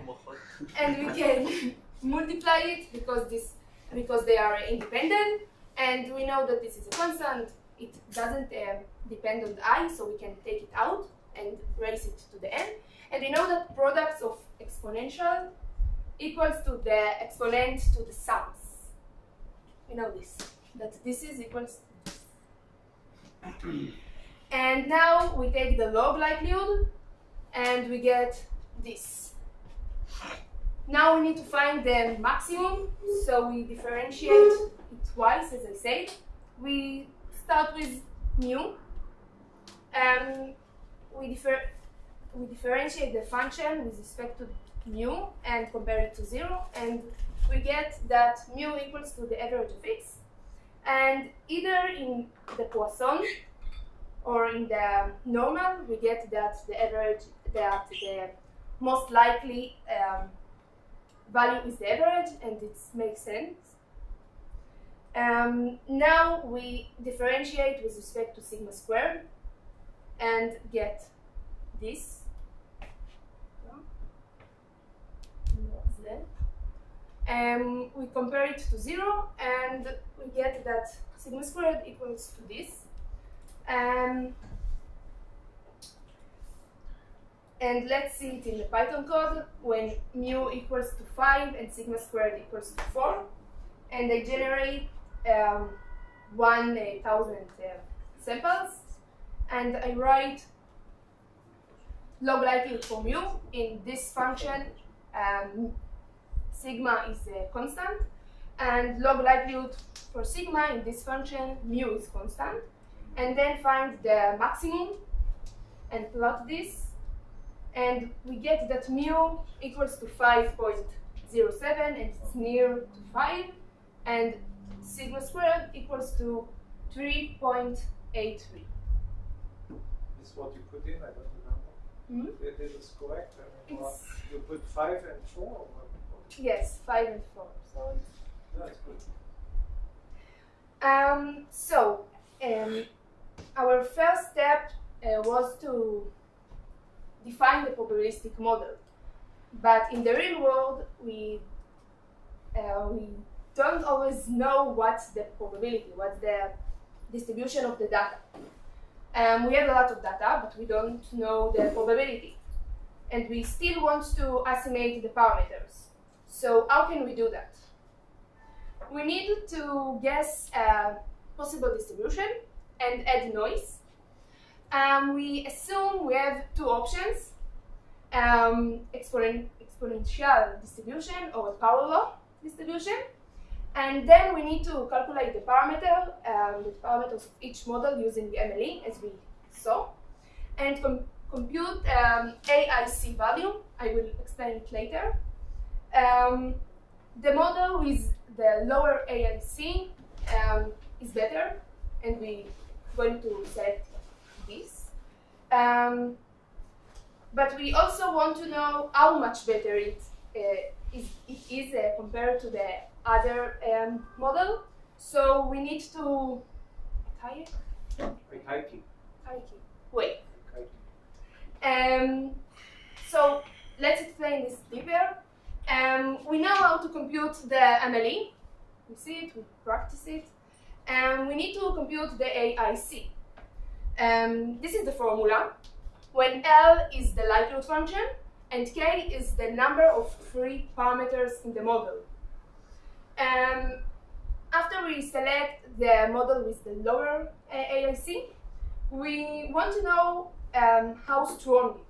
and we can multiply it because they are independent, and we know that this is a constant. It doesn't depend on I, so we can take it out and raise it to the n. And we know that products of exponential equals to the exponent to the sums. We know this, that this is equals to this. And now we take the log likelihood and we get this. Now we need to find the maximum, so we differentiate it twice, as I said. We start with mu, and we differentiate the function with respect to mu and compare it to 0, and we get that mu equals to the average of x. And either in the Poisson or in the normal, we get that the average, that the most likely value is the average, and it makes sense. Now we differentiate with respect to sigma squared and get this. We compare it to 0 and we get that sigma squared equals to this. And let's see it in the Python code when mu equals to 5 and sigma squared equals to 4. And I generate 1,000 samples, and I write log likelihood for mu in this function. Sigma is a constant, and log likelihood for sigma in this function, mu is constant. And then find the maximum and plot this, and we get that mu equals to 5.07 and it's near to 5, and sigma squared equals to 3.83. This is what you put in, I don't remember. Mm-hmm. This is correct. I mean, you put 5 and 4? Or what? Yes, 5 and 4. So That's good. Our first step was to define the probabilistic model, but in the real world we don't always know what's the probability, what's the distribution of the data. We have a lot of data, but we don't know the probability, and we still want to estimate the parameters. So how can we do that? We need to guess a possible distribution and add noise. We assume we have two options, exponential distribution or a power law distribution. And then we need to calculate the parameters of each model using the MLE, as we saw, and compute AIC value. I will explain it later. The model with the lower AIC is better, and we're going to select this. But we also want to know how much better it is compared to the other model. So we need to wait. So let's explain this deeper. We know how to compute the MLE. We see it, we practice it. We need to compute the AIC. This is the formula. When L is the likelihood function and K is the number of free parameters in the model. After we select the model with the lower AIC, we want to know how strong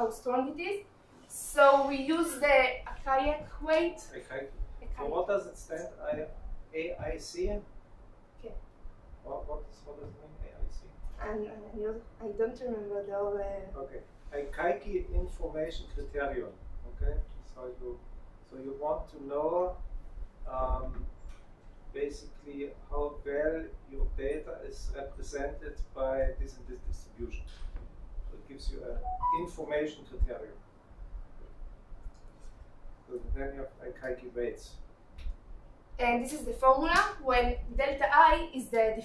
it is. So we use the archaic weight. So what does it stand? AIC? Okay. What does it mean, AIC? I don't remember the whole. Okay. Archaic information criterion. Okay. So you want to know basically how well your data is represented by this and this distribution. So it gives you an information criterion. So then you have archaic weights. And this is the formula when delta I is the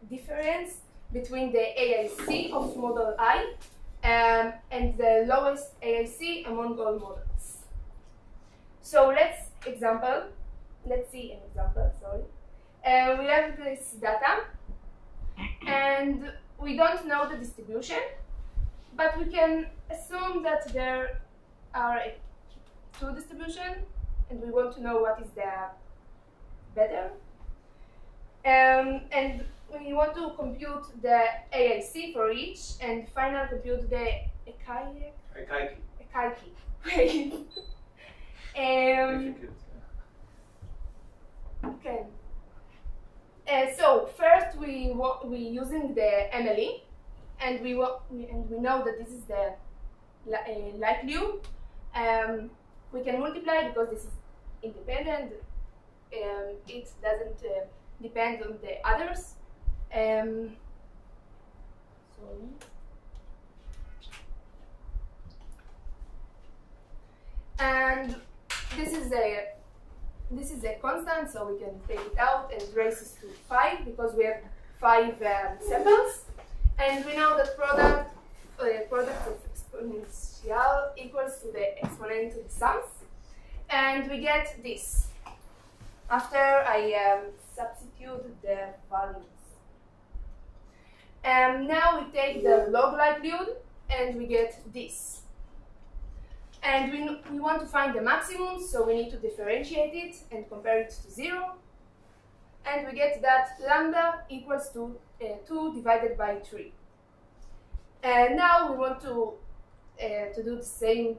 difference between the AIC of model I and the lowest AIC among all models. So let's see an example, sorry. We have this data and we don't know the distribution, but we can assume that there are two distributions and we want to know what is the better. And we want to compute the AIC for each and finally compute the archaic weight. Okay. So first we using the MLE, and we know that this is the likelihood. We can multiply because this is independent. It doesn't depend on the others. Sorry. And this is a constant, so we can take it out and raise it to 5 because we have 5 samples, and we know that product of exponential equals to the exponent to the sums, and we get this after I substitute the values. Now we take the log likelihood and we get this. And we want to find the maximum, so we need to differentiate it and compare it to 0. And we get that lambda equals to 2 divided by 3. And now we want to do the same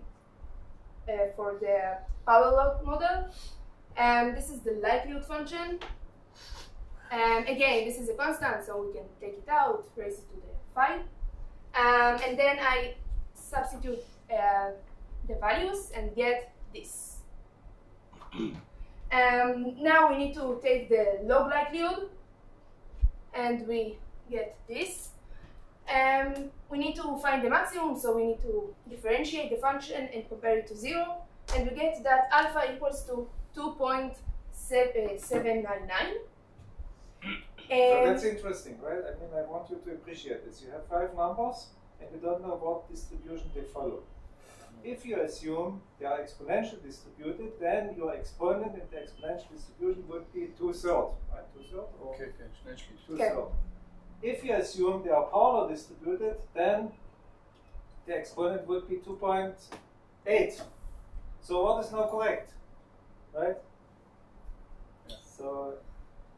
for the power law model. And this is the likelihood function. And again, this is a constant, so we can take it out, raise it to the 5. And then I substitute the values and get this. Now we need to take the log likelihood and we get this. We need to find the maximum, so we need to differentiate the function and compare it to 0, and we get that alpha equals to 2.799. So that's interesting, right? I mean, I want you to appreciate this. You have 5 numbers and you don't know what distribution they follow. If you assume they are exponentially distributed, then your exponent in the exponential distribution would be 2/3, right? 2/3? Okay, 2/3. If you assume they are polar distributed, then the exponent would be 2.8. So what is now correct, right? So,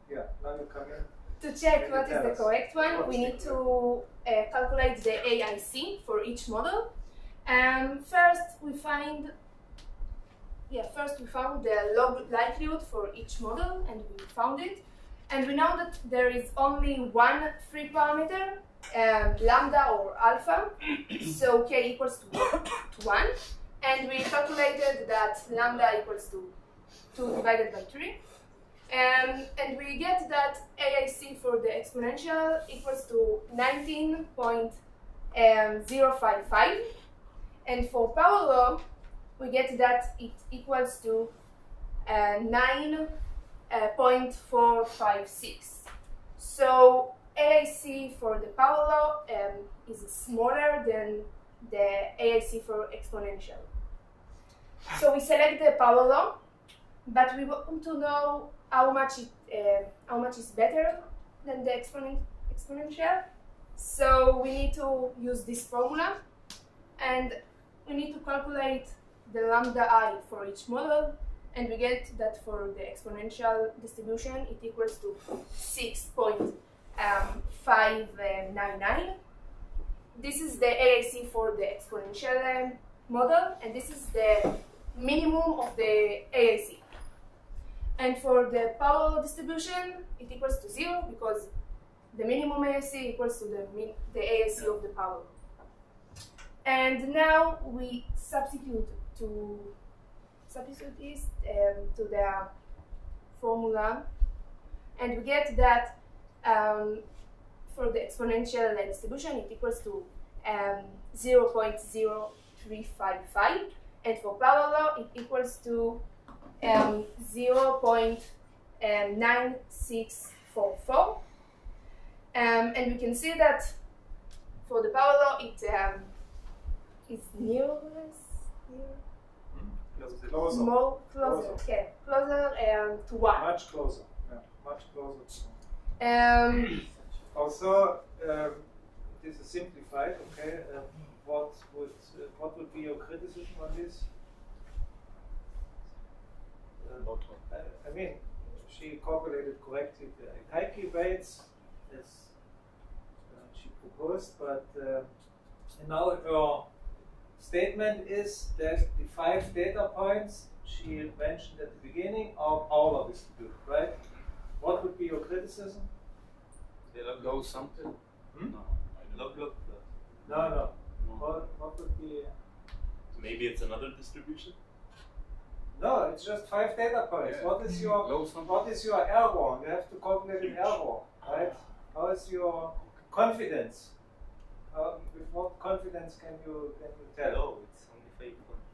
yeah, now you come in. To check what is the correct one, we need to calculate the AIC for each model. First we found the log likelihood for each model, and we found it. And we know that there is only one free parameter, lambda or alpha, so k equals to 1. And we calculated that lambda equals to 2 divided by 3. And we get that AIC for the exponential equals to 19.055. And for power law, we get that it equals to 9.456. So AIC for the power law is smaller than the AIC for exponential. So we select the power law, but we want to know how much is better than the exponential. So we need to use this formula, and we need to calculate the lambda I for each model, and we get that for the exponential distribution it equals to 6.599. This is the AIC for the exponential model, and this is the minimum of the AIC. And for the power law distribution, it equals to 0 because the minimum AIC equals to the AIC of the power law. And now we substitute this to the formula, and we get that for the exponential distribution it equals to 0.0355, and for power law it equals to 0.9644. And we can see that for the power law it is Closer. more closer, okay, closer to 1. Much closer. Yeah, much closer. Also, this is simplified. Okay, what would be your criticism on this? I mean, she calculated correctly the Akaike weights as she proposed, but now her statement is that the 5 data points she mentioned at the beginning are power law distributed, right? What would be your criticism? Low sample? No. No. What would be? Maybe it's another distribution? No, it's just 5 data points. Yeah. What is your error? You have to calculate an error, right? How is your confidence? With what confidence can you tell? No, it's only 5 points.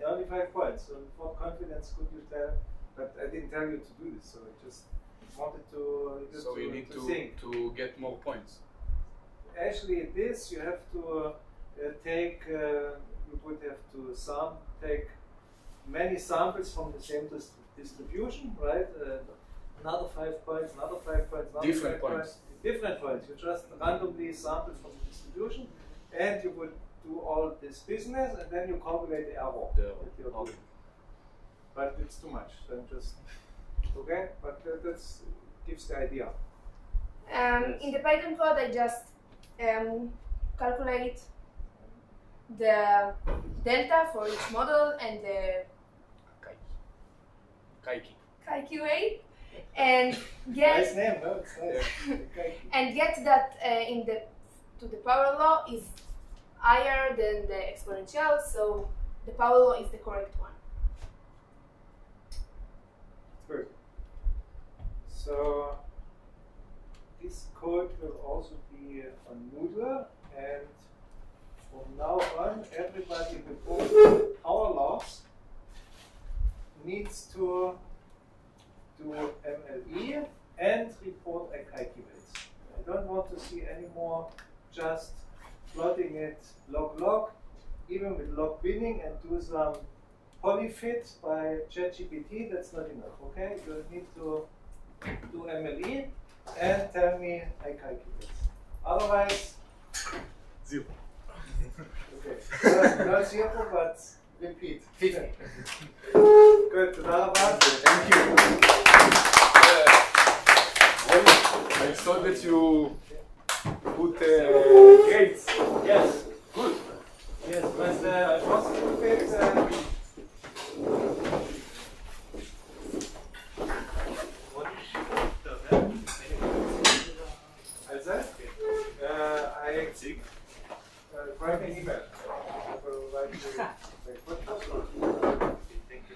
Only 5 points. So with what confidence could you tell? But I didn't tell you to do this, so I just wanted to. So you need think. to get more points. Actually, this you have to take. You would have to take many samples from the same distribution, right? Another 5 points, another 5 points, another Different 5 points. Different points. You just randomly sample from the distribution, and you would do all this business, and then you calculate the error. that you're doing. But it's too much. Then just okay. But that gives the idea. Yes. In the Python code, I just calculate the delta for each model and the Kaike weight, and get Nice name, no? It's nice. and get that to the power law is higher than the exponential, so the power law is the correct one. Good. So this code will also be on Moodle, and from now on, everybody with power laws needs to do MLE and report Akaike weights. I don't want to see any more just plotting it log, even with log binning, and do some polyfit by ChatGPT. That's not enough, okay? You need to do MLE and tell me Akaike weights. Otherwise, 0. Okay, not 0, but repeat. 50. Good, תודה רבה. Thank you. I saw that you put gates. Yes.